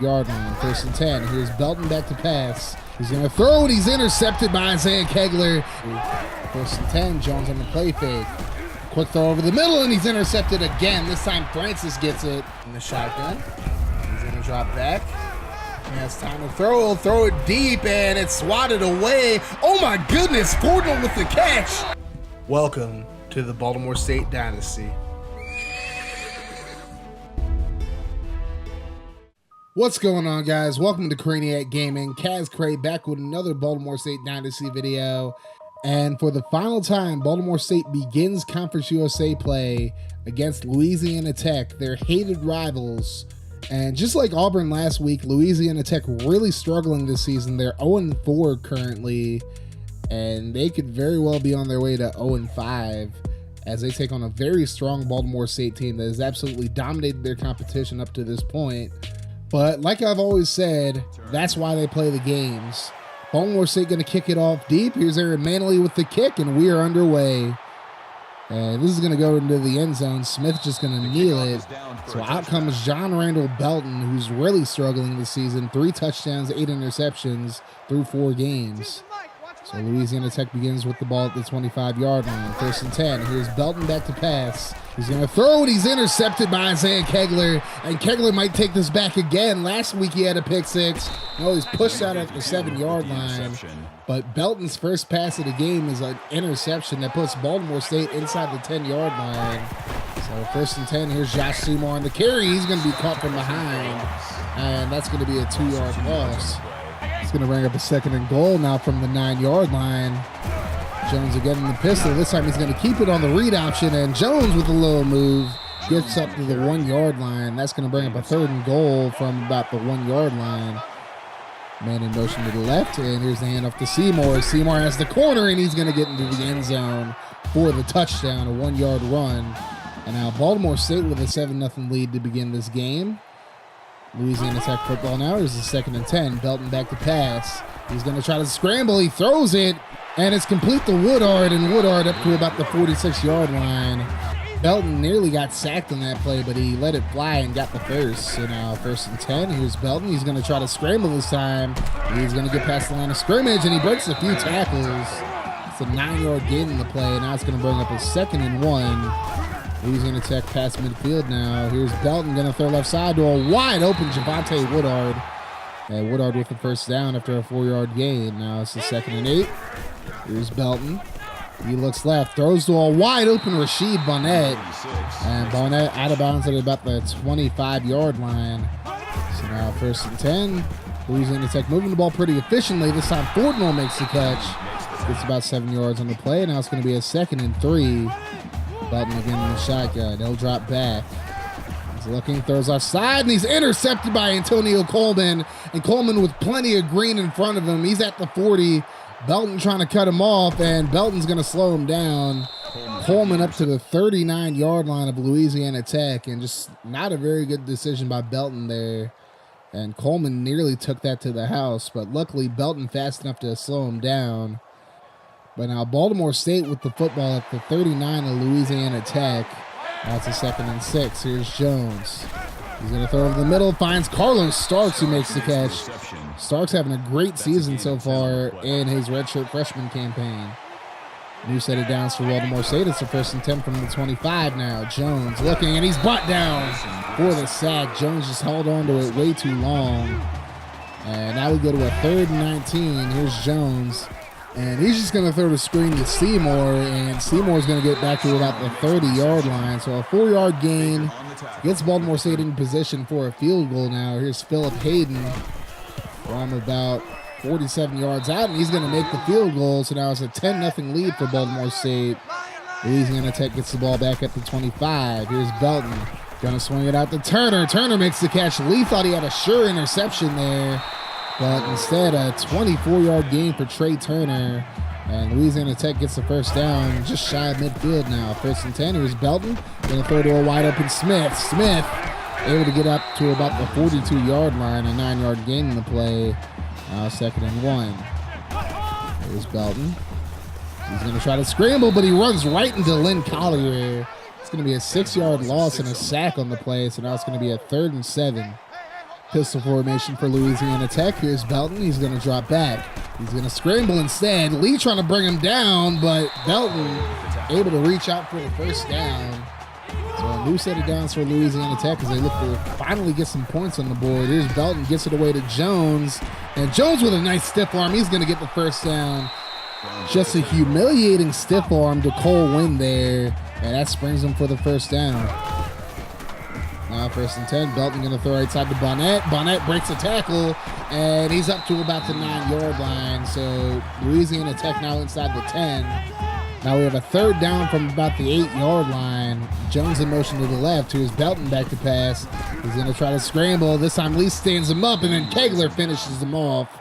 Yard line, 1st and 10. Here's Belton back to pass. He's going to throw it. He's intercepted by Isaiah Kegler. 1st and 10. Jones on the play fake. Quick throw over the middle, and he's intercepted again. This time Francis gets it in the shotgun. He's going to drop back. He has time to throw. He'll throw it deep, and it's swatted away. Oh my goodness, Gordon with the catch. Welcome to the Baltimore State Dynasty. What's going on, guys? Welcome to Craniac Gaming. Kaz Cray back with another Baltimore State Dynasty video. And for the final time, Baltimore State begins Conference USA play against Louisiana Tech, their hated rivals. And just like Auburn last week, Louisiana Tech really struggling this season. They're 0-4 currently, and they could very well be on their way to 0-5 as they take on a very strong Baltimore State team that has absolutely dominated their competition up to this point. But like I've always said, that's why they play the games. Baltimore State going to kick it off deep. Here's Aaron Manley with the kick, and we are underway. And this is going to go into the end zone. Smith just going to kneel it. So out comes Jon Randall Belton, who's really struggling this season. 3 touchdowns, 8 interceptions through 4 games. So Louisiana Tech begins with the ball at the 25-yard line. 1st and 10. Here's Belton back to pass. He's going to throw it. He's intercepted by Isaiah Kegler. And Kegler might take this back again. Last week he had a pick 6. No, he's pushed out at the 7-yard line. But Belton's first pass of the game is an interception that puts Baltimore State inside the 10-yard line. So 1st and 10. Here's Josh Seymour on the carry. He's going to be caught from behind. And that's going to be a 2-yard loss. It's going to bring up a 2nd and goal now from the 9-yard line. Jones again in the pistol. This time he's going to keep it on the read option, and Jones with a little move gets up to the 1-yard line. That's going to bring up a 3rd and goal from about the 1-yard line. Man in motion to the left, and here's the handoff to Seymour. Seymour has the corner, and he's going to get into the end zone for the touchdown, a 1-yard run. And now Baltimore State with a 7-0 lead to begin this game. Louisiana Tech football now. Here's the 2nd and 10. Belton back to pass. He's going to try to scramble. He throws it, and it's complete to Woodard, and Woodard up to about the 46-yard line. Belton nearly got sacked on that play, but he let it fly and got the first. So now 1st and 10. Here's Belton. He's going to try to scramble this time. He's going to get past the line of scrimmage, and he breaks a few tackles. It's a 9-yard gain in the play. Now it's going to bring up a 2nd and 1. Louisiana Tech past midfield now. Here's Belton going to throw left side to a wide open Javonte Woodard. And Woodard with the first down after a 4-yard gain. Now it's the 2nd and 8. Here's Belton. He looks left, throws to a wide open Rashid Bonnet. And Bonnet out of bounds at about the 25-yard line. So now 1st and 10. Louisiana Tech moving the ball pretty efficiently. This time Fortnell makes the catch. Gets about 7 yards on the play. Now it's going to be a 2nd and 3. Belton again in the shotgun. He'll drop back. He's looking, throws offside, and he's intercepted by Antonio Coleman. And Coleman with plenty of green in front of him. He's at the 40. Belton trying to cut him off, and Belton's going to slow him down. Coleman up to the 39-yard line of Louisiana Tech, and just not a very good decision by Belton there. And Coleman nearly took that to the house, but luckily Belton fast enough to slow him down. But now Baltimore State with the football at the 39 of Louisiana Tech. That's a 2nd and 6. Here's Jones. He's going to throw over the middle. Finds Carlos Starks, who makes the catch. Starks having a great season so far in his redshirt freshman campaign. New set of downs for Baltimore State. It's a 1st and 10 from the 25 now. Jones looking, and he's brought down for the sack. Jones just held on to it way too long. And now we go to a 3rd and 19. Here's Jones. And he's just going to throw the screen to Seymour, and Seymour's going to get back to about the 30-yard line. So a 4-yard gain gets Baltimore State in position for a field goal now. Here's Philip Hayden from about 47 yards out, and he's going to make the field goal. So now it's a 10-0 lead for Baltimore State. Louisiana Tech gets the ball back at the 25. Here's Belton. Going to swing it out to Turner. Turner makes the catch. Lee thought he had a sure interception there. But instead, a 24-yard gain for Trey Turner. And Louisiana Tech gets the first down just shy of midfield now. 1st and 10. Here's Belton. Going to throw to a wide open Smith. Smith able to get up to about the 42-yard line. A 9-yard gain in the play. Now 2nd and 1. Here's Belton. He's going to try to scramble, but he runs right into Lynn Collier. It's going to be a 6-yard loss and a sack on the play. So now it's going to be a 3rd and 7. Pistol formation for Louisiana Tech. Here's Belton. He's going to drop back. He's going to scramble instead. Lee trying to bring him down, but Belton able to reach out for the first down. So a new set of downs for Louisiana Tech as they look to finally get some points on the board. Here's Belton, gets it away to Jones. And Jones with a nice stiff arm. He's going to get the first down. Just a humiliating stiff arm to Cole Wynn there. And that springs him for the first down. Now 1st and 10. Belton going to throw right side to Bonnet. Bonnet breaks a tackle, and he's up to about the 9-yard line. So Louisiana Tech now inside the 10. Now we have a 3rd down from about the 8-yard line. Jones in motion to the left. Here's Belton back to pass. He's going to try to scramble. This time Lee stands him up, and then Kegler finishes him off.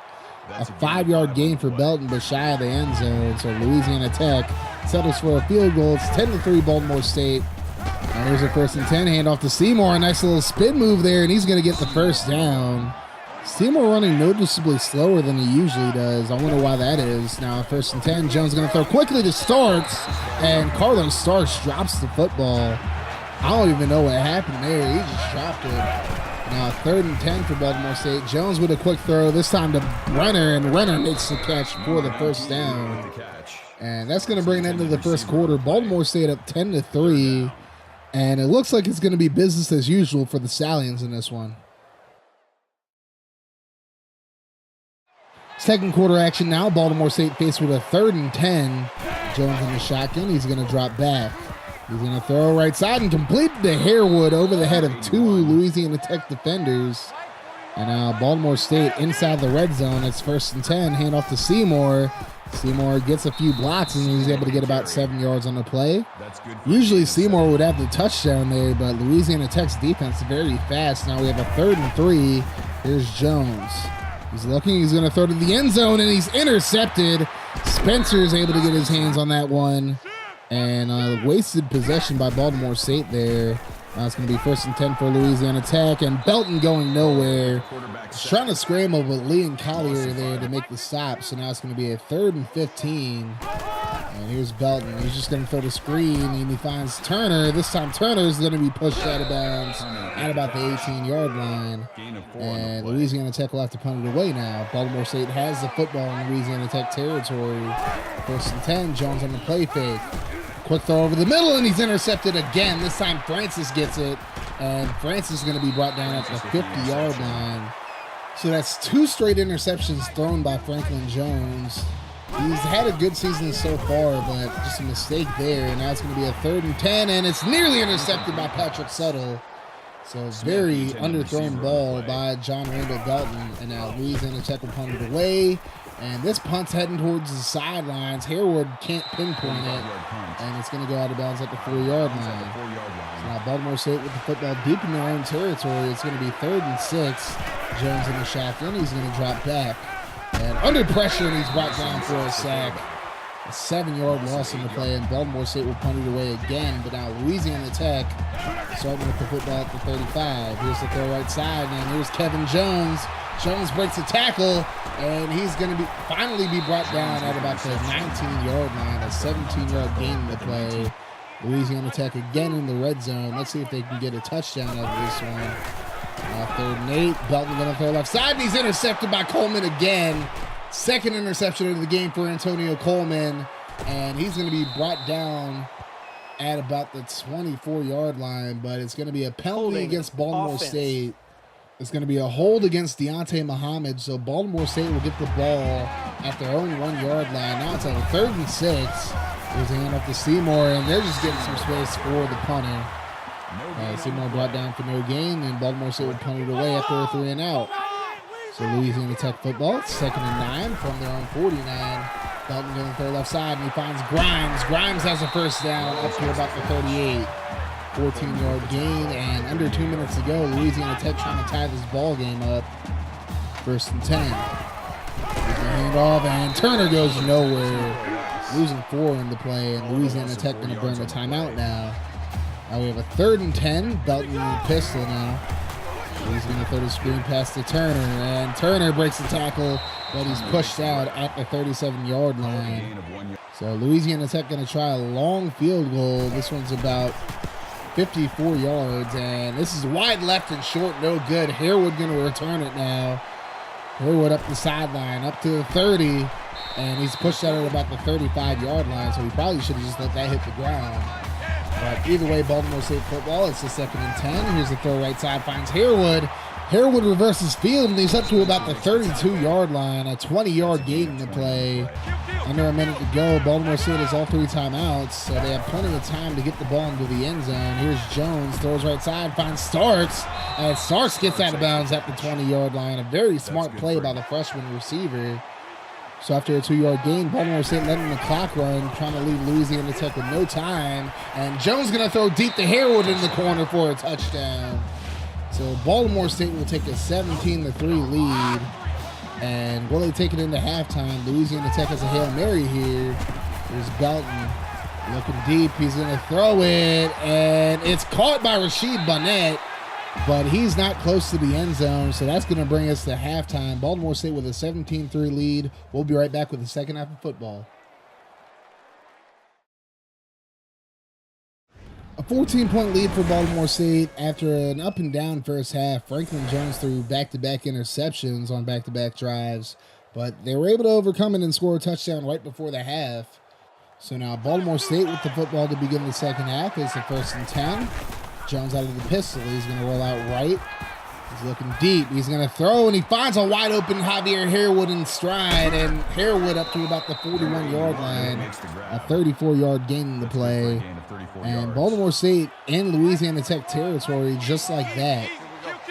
A 5-yard gain for Belton, but shy of the end zone. So Louisiana Tech settles for a field goal. It's 10-3 Baltimore State. Now here's a 1st and 10. Handoff to Seymour. A nice little spin move there, and he's going to get the first down. Seymour running noticeably slower than he usually does. I wonder why that is. Now 1st and 10. Jones going to throw quickly to Starks, and Carlos Starks drops the football. I don't even know what happened there. He just dropped it. Now 3rd and 10 for Baltimore State. Jones with a quick throw, this time to Renner, and Renner makes the catch for the first down. And that's going to bring it into the first quarter. Baltimore State up 10-3, and it looks like it's going to be business as usual for the Stallions in this one. Second quarter action now. Baltimore State faced with a 3rd and 10. Jones in the shotgun. He's going to drop back. He's going to throw right side and complete to Harewood over the head of 2 Louisiana Tech defenders. And now Baltimore State inside the red zone. It's 1st and 10. Hand off to Seymour. Seymour gets a few blocks, and he's able to get about 7 yards on the play. Usually Seymour would have the touchdown there, but Louisiana Tech's defense is very fast. Now we have a 3rd and 3. Here's Jones. He's looking. He's going to throw to the end zone, and he's intercepted. Spencer's able to get his hands on that one. And wasted possession by Baltimore State there. Now it's going to be 1st and 10 for Louisiana Tech, and Belton going nowhere. He's trying to scramble with Lee and Collier there to make the stop. So now it's going to be a 3rd and 15. And here's Belton. He's just going to throw the screen, and he finds Turner. This time Turner is going to be pushed out of bounds at about the 18-yard line. And Louisiana Tech will have to punt it away now. Baltimore State has the football in Louisiana Tech territory. 1st and 10. Jones on the play fake. Quick throw over the middle, and he's intercepted again. This time Francis gets it, and Francis is going to be brought down at the 50-yard line. So that's 2 straight interceptions thrown by Franklin Jones. He's had a good season so far, but just a mistake there. And now it's going to be a 3rd and 10, and it's nearly intercepted by Patrick Settle. So very underthrown ball by Jon Randall Belton, and now Louisiana Tech will punt it away. And this punt's heading towards the sidelines. Harewood can't pinpoint it, and it's going to go out of bounds at the 4-yard line. So now Baltimore State with the football deep in their own territory. It's going to be 3rd and 6. Jones in the shotgun. He's going to drop back. And under pressure, and he's brought down for a sack. A 7-yard loss in the play, and Baltimore State will punt it away again. But now Louisiana Tech starting with the football at the 35. Here's the throw right side, and here's Kevin Jones. Jones breaks a tackle, and he's going to finally be brought down at about the 19-yard line. A 17-yard gain in the play. Louisiana Tech again in the red zone. Let's see if they can get a touchdown out of this one. 3rd and 8. Belton going to throw left side, and he's intercepted by Coleman again. Second interception of the game for Antonio Coleman, and he's going to be brought down at about the 24-yard line, but it's going to be a penalty against Baltimore State. It's going to be a hold against Deontay Muhammad, so Baltimore State will get the ball at their own 1-yard line. Now it's at a 3rd and 6. There's a hand up to Seymour, and they're just getting some space for the punter. Seymour brought down for no gain, and Baltimore State will punt it away after a 3 and out. So Louisiana Tech football, it's 2nd and 9 from their own 49. Belton going to throw left side, and he finds Grimes. Grimes has a first down up to about the 38. 14-yard gain, and under 2 minutes to go, Louisiana Tech trying to tie this ball game up. 1st and 10. There's a handoff, and Turner goes nowhere. Losing 4 in the play, and Louisiana Tech going to burn the timeout now. Now we have a 3rd and 10. Belton with a pistol now. He's going to throw the screen pass to Turner, and Turner breaks the tackle, but he's pushed out at the 37-yard line. So Louisiana Tech going to try a long field goal. This one's about 54 yards, and this is wide left and short, no good. Harewood going to return it now. Harewood up the sideline, up to the 30, and he's pushed out at about the 35-yard line, so he probably should have just let that hit the ground. But either way, Baltimore State football, it's a 2nd and 10. Here's the throw right side, finds Harewood. Harewood reverses field, and he's up to about the 32-yard line, a 20-yard gain in the play. Under a minute to go. Baltimore State has all 3 timeouts, so they have plenty of time to get the ball into the end zone. Here's Jones, throws right side, finds Starks, and Starks gets out of bounds at the 20-yard line. A very smart play by the freshman receiver. So after a 2-yard gain, Baltimore State letting the clock run, trying to leave Louisiana Tech with no time. And Jones going to throw deep to Harewood in the corner for a touchdown. So Baltimore State will take a 17-3 lead. And will they take it into halftime? Louisiana Tech has a Hail Mary here. There's Belton looking deep. He's going to throw it, and it's caught by Rashid Bonnet, but he's not close to the end zone, so that's going to bring us to halftime. Baltimore State with a 17-3 lead. We'll be right back with the second half of football. A 14-point lead for Baltimore State after an up-and-down first half. Franklin Jones threw back-to-back interceptions on back-to-back drives, but they were able to overcome it and score a touchdown right before the half. So now Baltimore State with the football to begin the second half. It's the 1st and 10. Jones out of the pistol. He's going to roll out right. He's looking deep. He's going to throw, and he finds a wide-open Javier Harewood in stride, and Harewood up to about the 41-yard line. A 34-yard gain in the play. And Baltimore State in Louisiana Tech territory just like that.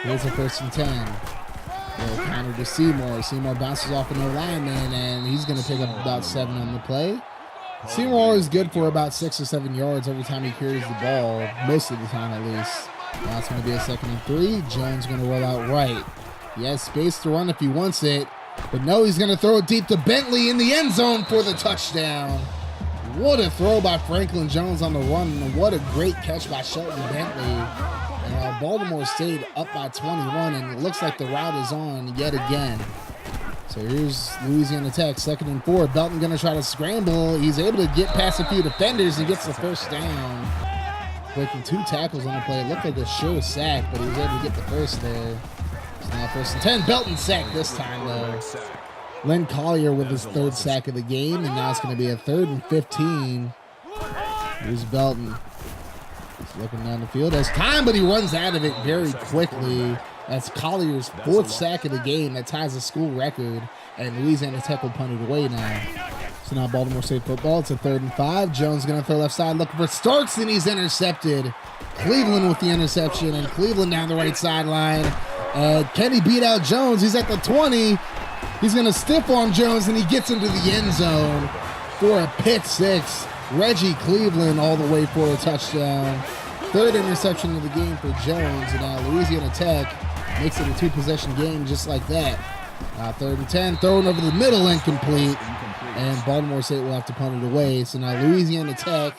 Here's the 1st and 10. Little counter to Seymour. Seymour bounces off an O-lineman, and he's going to pick up about 7 on the play. Seymour is good for about 6 or 7 yards every time he carries the ball, most of the time at least. Now it's going to be a 2nd and 3. Jones going to roll out right. He has space to run if he wants it, but no, he's going to throw it deep to Bentley in the end zone for the touchdown. What a throw by Franklin Jones on the run, and what a great catch by Shelton Bentley. And Baltimore State up by 21, and it looks like the route is on yet again. So here's Louisiana Tech, 2nd and 4. Belton going to try to scramble. He's able to get past a few defenders and gets the first down. Breaking 2 tackles on the play. It looked like a sure sack, but he was able to get the first there. So now 1st and 10. Belton sacked this time, though. Len Collier with his 3rd sack of the game, and now it's going to be a 3rd and 15. Here's Belton. He's looking down the field. Has time, but he runs out of it very quickly. That's Collier's 4th sack of the game. That ties the school record, and Louisiana Tech will punt it away now. So now Baltimore State football. It's a 3rd and 5. Jones going to throw left side, looking for Starks, and he's intercepted. Cleveland with the interception, and Cleveland down the right sideline. Can he beat out Jones? He's at the 20. He's going to stiff arm Jones, and he gets into the end zone for a pick 6. Reggie Cleveland all the way for a touchdown. 3rd interception of the game for Jones, and now Louisiana Tech makes it a 2-possession game just like that. 3rd and 10, thrown over the middle, incomplete. And Baltimore State will have to punt it away. So now Louisiana Tech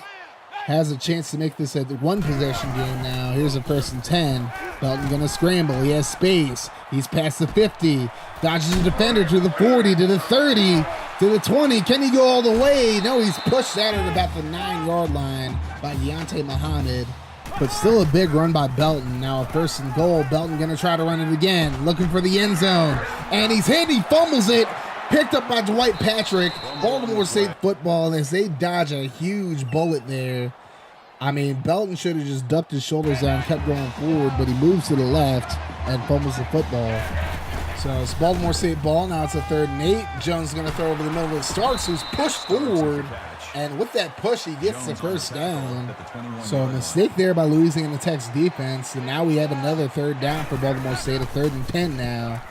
has a chance to make this a 1-possession game now. Here's a 1st and 10. Belton going to scramble. He has space. He's past the 50. Dodges the defender to the 40, to the 30, to the 20. Can he go all the way? No, he's pushed out at about the 9-yard line by Deontay Muhammad. But still a big run by Belton. Now a 1st and goal. Belton going to try to run it again. Looking for the end zone. And he's hit. He fumbles it. Picked up by Dwight Patrick. Baltimore State football as they dodge a huge bullet there. I mean, Belton should have just ducked his shoulders down, kept going forward, but he moves to the left and fumbles the football. So it's Baltimore State ball. Now it's a 3rd and 8. Jones is going to throw over the middle with Starks, who's pushed forward. And with that push, he gets the first down. So a mistake there by Louisiana Tech's defense. And now we have another 3rd down for Baltimore State, a 3rd and 10 now.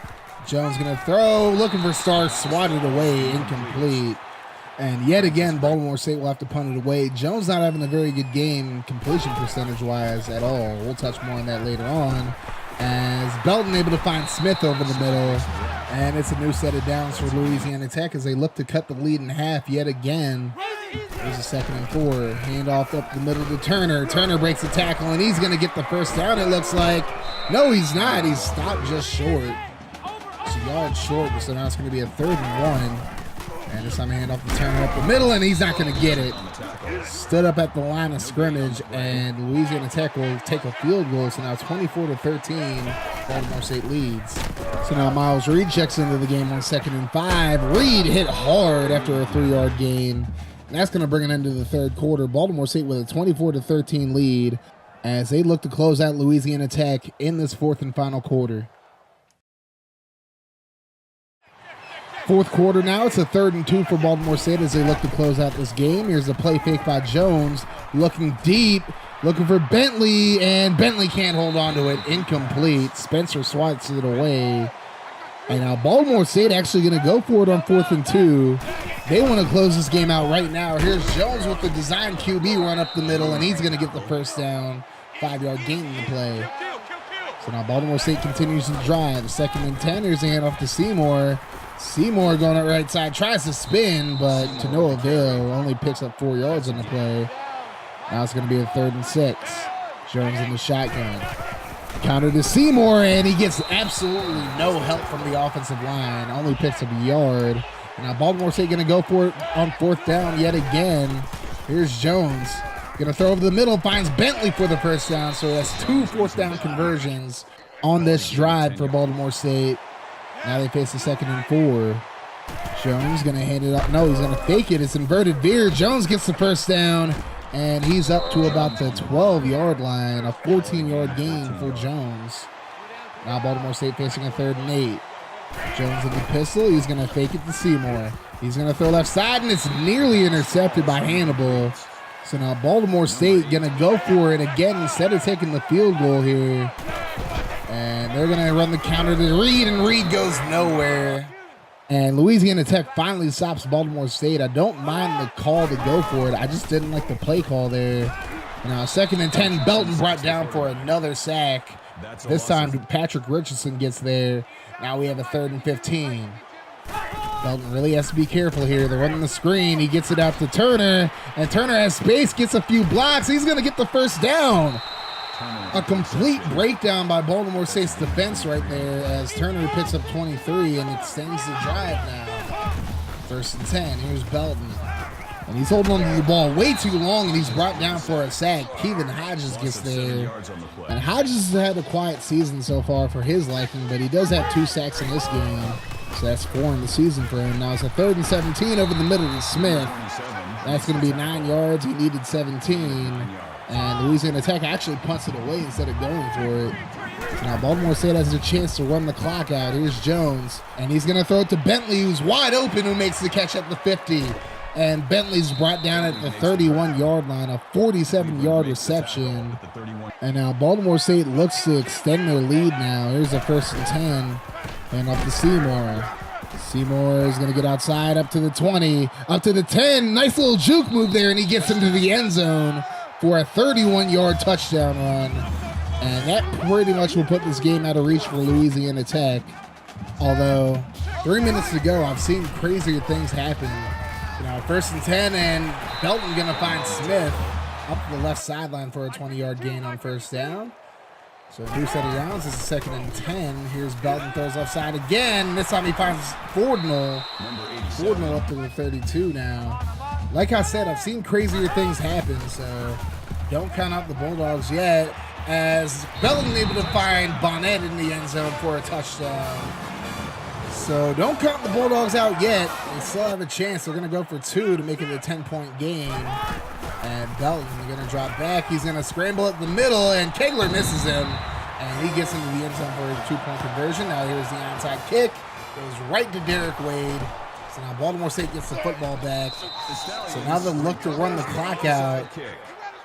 Jones going to throw, looking for Starks, swatted away, incomplete. And yet again, Baltimore State will have to punt it away. Jones not having a very good game completion percentage-wise at all. We'll touch more on that later on. As Belton able to find Smith over the middle. And it's a new set of downs for Louisiana Tech as they look to cut the lead in half yet again. There's a 2nd and 4. Handoff up the middle to Turner. Turner breaks the tackle, and he's going to get the first down, it looks like. No, he's not. He's stopped just short. It's a yard short, so now it's going to be a 3rd and 1. And this time hand off the Turner up the middle, and he's not going to get it. Stood up at the line of scrimmage, and Louisiana Tech will take a field goal. So now 24-13, Baltimore State leads. So now Miles Reed checks into the game on 2nd and 5. Reed hit hard after a 3-yard gain. And that's going to bring it into the third quarter. Baltimore State with a 24-13 lead as they look to close out Louisiana Tech in this fourth and final quarter. Fourth quarter now, it's a 3rd and 2 for Baltimore State as they look to close out this game. Here's a play fake by Jones, looking deep, looking for Bentley, and Bentley can't hold on to it. Incomplete. Spencer swats it away. And now Baltimore State actually going to go for it on 4th and 2. They want to close this game out right now. Here's Jones with the design QB run up the middle, and he's going to get the first down. 5-yard gain in the play. So now Baltimore State continues to drive. 2nd and 10. Here's the handoff to Seymour. Seymour going at right side, tries to spin, but to no avail. Only picks up 4 yards on the play. Now it's going to be a 3rd and 6. Jones in the shotgun. Counter to Seymour, and he gets absolutely no help from the offensive line. Only picks up a yard. And now Baltimore State going to go for it on 4th down yet again. Here's Jones. Going to throw over the middle, finds Bentley for the first down. So that's 2 4th down conversions on this drive for Baltimore State. Now they face the 2nd and 4. Jones going to hand it up. No, he's going to fake it. It's inverted veer. Jones gets the first down, and he's up to about the 12-yard line. A 14-yard gain for Jones. Now Baltimore State facing a 3rd and 8. Jones in the pistol. He's going to fake it to Seymour. He's going to throw left side, and it's nearly intercepted by Hannibal. So now Baltimore State going to go for it again instead of taking the field goal here. And they're going to run the counter to Reed, and Reed goes nowhere. And Louisiana Tech finally stops Baltimore State. I don't mind the call to go for it. I just didn't like the play call there. Now 2nd and 10, Belton brought down for another sack. This time Patrick Richardson gets there. Now we have a 3rd and 15. Belton really has to be careful here. They're running the screen. He gets it out to Turner, and Turner has space, gets a few blocks. He's going to get the first down. A complete breakdown by Baltimore State's defense right there as Turner picks up 23 and extends the drive now. 1st and 10. Here's Belton. And he's holding on to the ball way too long, and he's brought down for a sack. Kevin Hodges gets there. And Hodges has had a quiet season so far for his liking, but he does have 2 sacks in this game. So that's 4 in the season for him. Now it's a 3rd and 17 over the middle to Smith. That's going to be 9 yards. He needed 17. And Louisiana Tech actually punts it away instead of going for it. So now Baltimore State has a chance to run the clock out. Here's Jones. And he's going to throw it to Bentley, who's wide open, who makes the catch at the 50. And Bentley's brought down at the 31-yard line, a 47-yard reception. And now Baltimore State looks to extend their lead now. Here's a 1st and 10. And up to Seymour. Seymour is going to get outside up to the 20, up to the 10. Nice little juke move there, and he gets into the end zone for a 31-yard touchdown run. And that pretty much will put this game out of reach for Louisiana Tech. Although, 3 minutes to go, I've seen crazier things happen. 1st and 10, and Belton going to find Smith up the left sideline for a 20-yard gain on 1st down. So new set of downs. This is 2nd and 10. Here's Belton, throws left side again. This time he finds Fordnall. Fordnall up to the 32 now. Like I said, I've seen crazier things happen, so don't count out the Bulldogs yet. As Belton able to find Bonnet in the end zone for a touchdown. So don't count the Bulldogs out yet. They still have a chance. They're going to go for 2 to make it a 10-point game. And Belton going to drop back. He's going to scramble at the middle, and Kegler misses him. And he gets into the end zone for a 2-point conversion. Now here's the onside kick. Goes right to Derek Wade. So now Baltimore State gets the football back. So now they'll look to run the clock out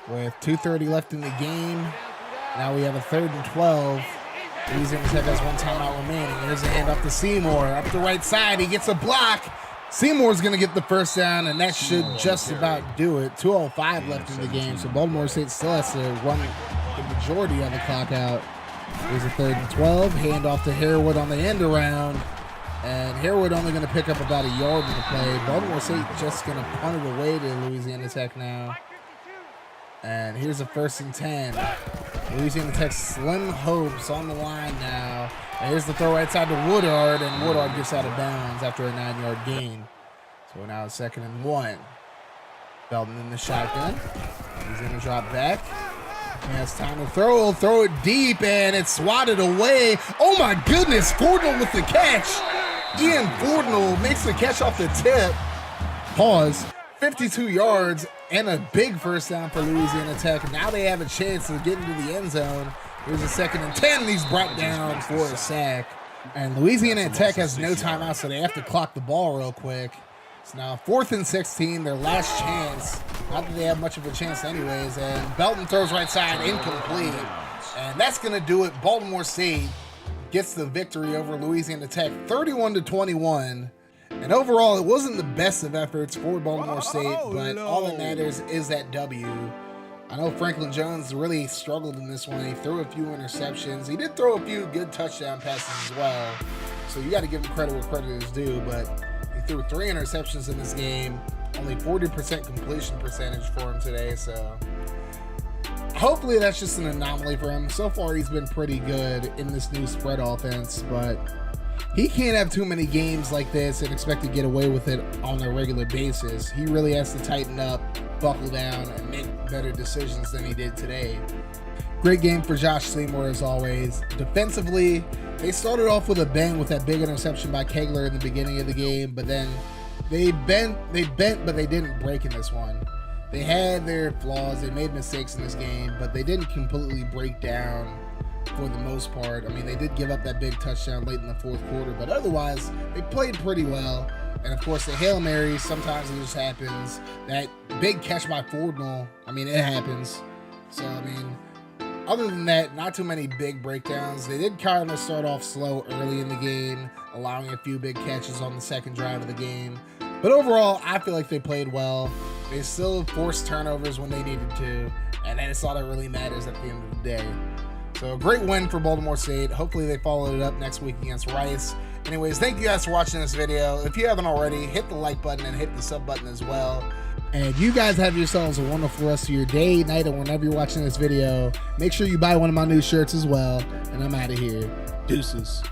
with 2:30 left in the game. Now we have a 3rd and 12. Louisiana Tech has 1 timeout remaining. Here's a hand up to Seymour. Up the right side, he gets a block. Seymour's going to get the first down, and that should just about do it. 2:05 left in the game, so Baltimore State still has to run the majority of the clock out. Here's a 3rd and 12. Hand off to Harewood on the end around. And Harewood only going to pick up about a yard in the play. Baltimore State just going to punt it away to Louisiana Tech now. And here's a 1st and 10. Louisiana Tech's slim hopes on the line now. And here's the throw right side to Woodard, and Woodard gets out of bounds after a 9-yard gain. So now it's 2nd and 1. Belton in the shotgun. He's going to drop back. He has time to throw. He'll throw it deep, and it's swatted away. Oh my goodness, Fordnall with the catch. Ian Fordnall makes the catch off the tip. Pause. 52 yards and a big first down for Louisiana Tech. Now they have a chance to get into the end zone. Here's a 2nd and 10, and he's brought down for a sack. And Louisiana Tech has no timeout, so they have to clock the ball real quick. It's now 4th and 16, their last chance. Not that they have much of a chance anyways. And Belton throws right side, incomplete. And that's going to do it. Baltimore State gets the victory over Louisiana Tech, 31-21. And overall, it wasn't the best of efforts for Baltimore State, but all that matters is that W. I know Franklin Jones really struggled in this one. He threw a few interceptions. He did throw a few good touchdown passes as well. So you got to give him credit where credit is due, but he threw 3 interceptions in this game. Only 40% completion percentage for him today, so hopefully that's just an anomaly for him. So far, he's been pretty good in this new spread offense, but he can't have too many games like this and expect to get away with it on a regular basis. He really has to tighten up, buckle down, and make better decisions than he did today. Great game for Josh Seymour as always. Defensively, they started off with a bang with that big interception by Kegler in the beginning of the game, but then they bent, but they didn't break in this one. They had their flaws, they made mistakes in this game, but they didn't completely break down for the most part. I mean, they did give up that big touchdown late in the 4th quarter, but otherwise, they played pretty well. And of course, the Hail Marys, sometimes it just happens. That big catch by Fordnall, I mean, it happens. So, I mean, other than that, not too many big breakdowns. They did kind of start off slow early in the game, allowing a few big catches on the 2nd drive of the game. But overall, I feel like they played well. They still forced turnovers when they needed to, and that's all that really matters at the end of the day. So a great win for Baltimore State. Hopefully they followed it up next week against Rice. Anyways, thank you guys for watching this video. If you haven't already, hit the like button and hit the sub button as well. And you guys have yourselves a wonderful rest of your day, night, or whenever you're watching this video. Make sure you buy one of my new shirts as well. And I'm out of here. Deuces.